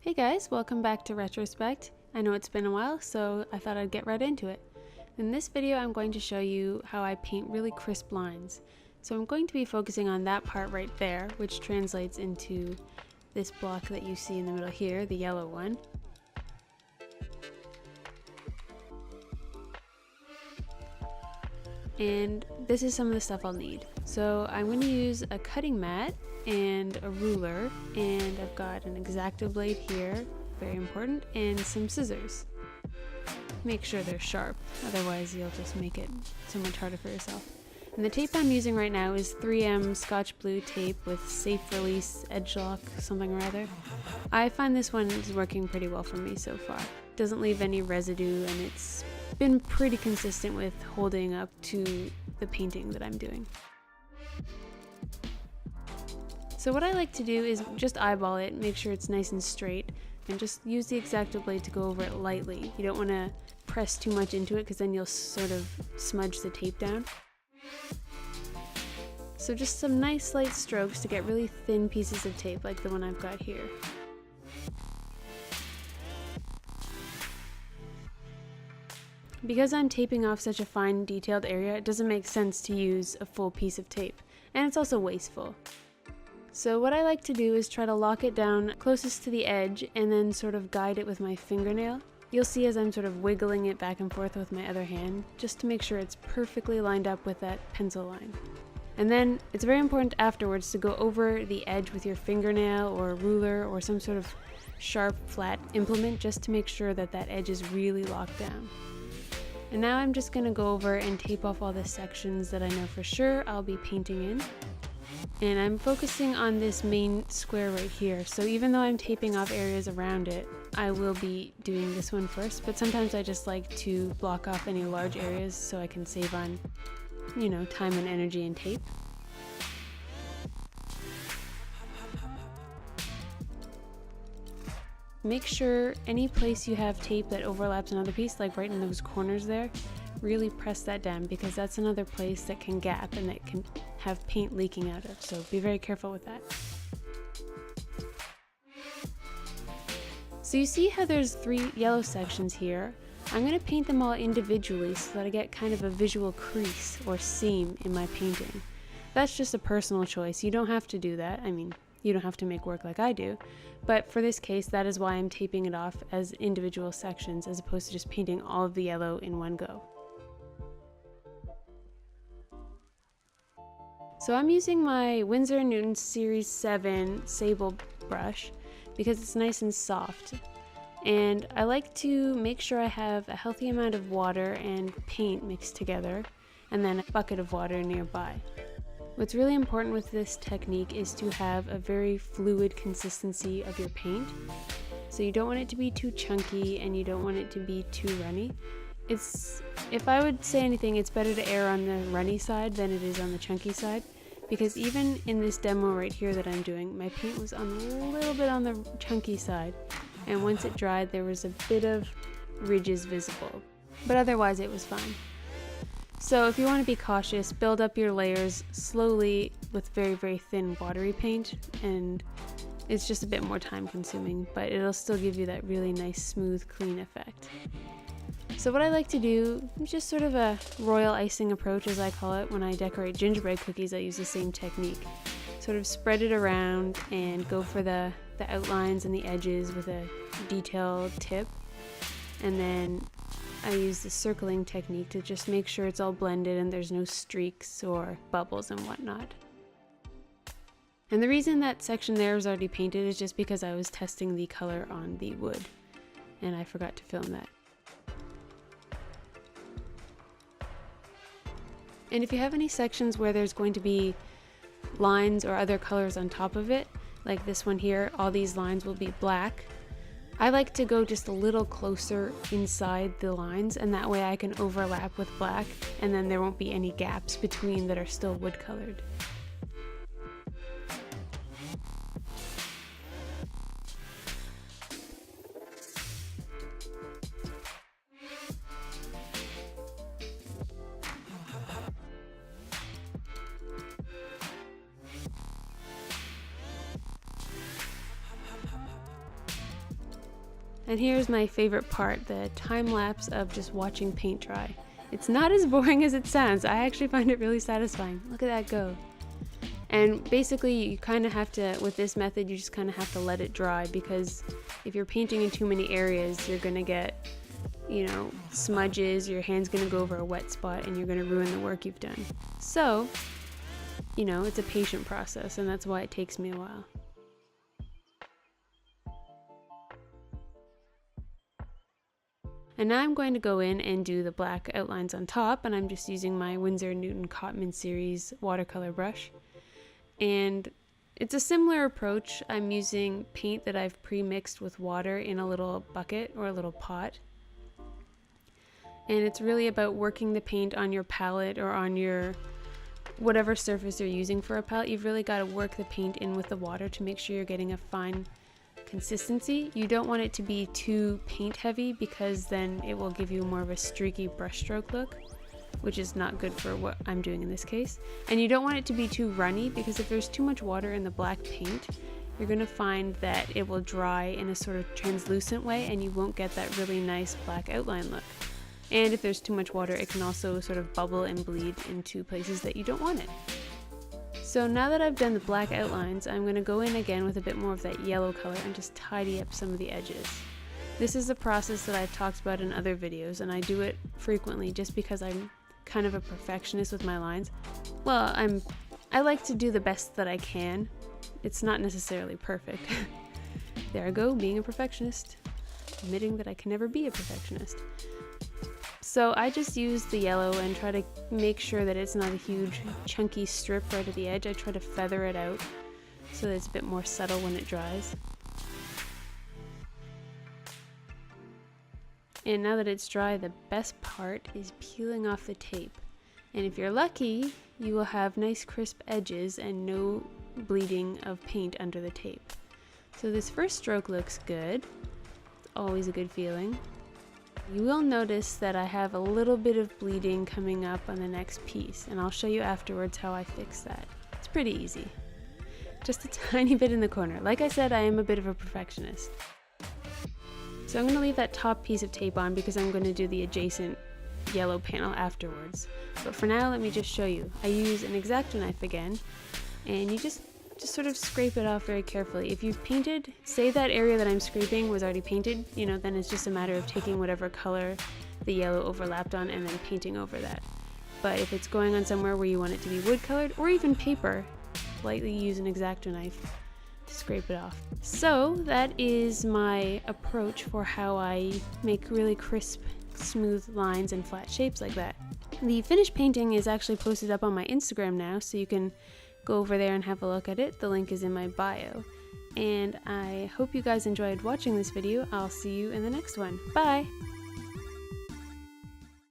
Hey guys, welcome back to Retrospect. I know it's been a while, so I thought I'd get right into it. In this video, I'm going to show you how I paint really crisp lines. So I'm going to be focusing on that part right there, which translates into this block that you see in the middle here, the yellow one. And this is some of the stuff I'll need. So I'm going to use a cutting mat and a ruler, and I've got an X-Acto blade here, very important, and some scissors. Make sure they're sharp, otherwise you'll just make it so much harder for yourself. And the tape I'm using right now is 3M Scotch Blue tape with safe release edge lock something or other. I find this one is working pretty well for me so far. It doesn't leave any residue, and it's been pretty consistent with holding up to the painting that I'm doing. So what I like to do is just eyeball it, make sure it's nice and straight, and just use the X-Acto blade to go over it lightly. You don't want to press too much into it because then you'll sort of smudge the tape down. So just some nice light strokes to get really thin pieces of tape like the one I've got here. Because I'm taping off such a fine detailed area, it doesn't make sense to use a full piece of tape, and it's also wasteful. So what I like to do is try to lock it down closest to the edge and then sort of guide it with my fingernail. You'll see as I'm sort of wiggling it back and forth with my other hand, just to make sure it's perfectly lined up with that pencil line. And then it's very important afterwards to go over the edge with your fingernail or ruler or some sort of sharp flat implement just to make sure that that edge is really locked down. And now I'm just going to go over and tape off all the sections that I know for sure I'll be painting in. And I'm focusing on this main square right here, so even though I'm taping off areas around it, I will be doing this one first, but sometimes I just like to block off any large areas so I can save on, time and energy and tape. Make sure any place you have tape that overlaps another piece, like right in those corners there, really press that down because that's another place that can gap and that can have paint leaking out of, so be very careful with that. So you see how there's 3 yellow sections here? I'm going to paint them all individually so that I get kind of a visual crease or seam in my painting. That's just a personal choice. You don't have to do that. I mean, you don't have to make work like I do, but for this case, that is why I'm taping it off as individual sections as opposed to just painting all of the yellow in one go. So I'm using my Winsor Newton Series 7 Sable brush because it's nice and soft. And I like to make sure I have a healthy amount of water and paint mixed together, and then a bucket of water nearby. What's really important with this technique is to have a very fluid consistency of your paint. So you don't want it to be too chunky and you don't want it to be too runny. If I would say anything, it's better to err on the runny side than it is on the chunky side, because even in this demo right here that I'm doing, my paint was a little bit on the chunky side, and once it dried there was a bit of ridges visible, but otherwise it was fine. So if you want to be cautious, build up your layers slowly with very, very thin watery paint, and it's just a bit more time consuming, but it'll still give you that really nice, smooth, clean effect. So what I like to do, just sort of a royal icing approach as I call it, when I decorate gingerbread cookies I use the same technique. Sort of spread it around and go for the outlines and the edges with a detailed tip, and then I use the circling technique to just make sure it's all blended and there's no streaks or bubbles and whatnot. And the reason that section there is already painted is just because I was testing the color on the wood and I forgot to film that. And if you have any sections where there's going to be lines or other colors on top of it, like this one here, all these lines will be black. I like to go just a little closer inside the lines, and that way I can overlap with black and then there won't be any gaps between that are still wood colored. And here's my favorite part, the time lapse of just watching paint dry. It's not as boring as it sounds. I actually find it really satisfying. Look at that go. And basically you kind of have to, with this method, you just kind of have to let it dry, because if you're painting in too many areas, you're going to get, you know, smudges, your hand's going to go over a wet spot, and you're going to ruin the work you've done. So, you know, it's a patient process, and that's why it takes me a while. And now I'm going to go in and do the black outlines on top, and I'm just using my Winsor Newton Cotman series watercolor brush. And it's a similar approach. I'm using paint that I've pre-mixed with water in a little bucket or a little pot. And it's really about working the paint on your palette or on your whatever surface you're using for a palette. You've really got to work the paint in with the water to make sure you're getting a fine consistency. You don't want it to be too paint heavy, because then it will give you more of a streaky brushstroke look, which is not good for what I'm doing in this case. And you don't want it to be too runny, because if there's too much water in the black paint, you're going to find that it will dry in a sort of translucent way, and you won't get that really nice black outline look. And if there's too much water, it can also sort of bubble and bleed into places that you don't want it. So now that I've done the black outlines, I'm going to go in again with a bit more of that yellow color and just tidy up some of the edges. This is a process that I've talked about in other videos, and I do it frequently just because I'm kind of a perfectionist with my lines. Well, I like to do the best that I can. It's not necessarily perfect. There I go, being a perfectionist, admitting that I can never be a perfectionist. So I just use the yellow and try to make sure that it's not a huge chunky strip right at the edge. I try to feather it out so that it's a bit more subtle when it dries. And now that it's dry, the best part is peeling off the tape. And if you're lucky, you will have nice crisp edges and no bleeding of paint under the tape. So this first stroke looks good. It's always a good feeling. You will notice that I have a little bit of bleeding coming up on the next piece, and I'll show you afterwards how I fix that. It's pretty easy. Just a tiny bit in the corner. Like I said, I am a bit of a perfectionist. So I'm going to leave that top piece of tape on because I'm going to do the adjacent yellow panel afterwards. But for now, let me just show you. I use an X-Acto knife again, and you just sort of scrape it off very carefully. If you've painted, say that area that I'm scraping was already painted, you know, then it's just a matter of taking whatever color the yellow overlapped on and then painting over that. But if it's going on somewhere where you want it to be wood colored or even paper, lightly use an X-Acto knife to scrape it off. So that is my approach for how I make really crisp, smooth lines and flat shapes like that. The finished painting is actually posted up on my Instagram now, so you can go over there and have a look at it. The link is in my bio. And I hope you guys enjoyed watching this video. I'll see you in the next one. Bye!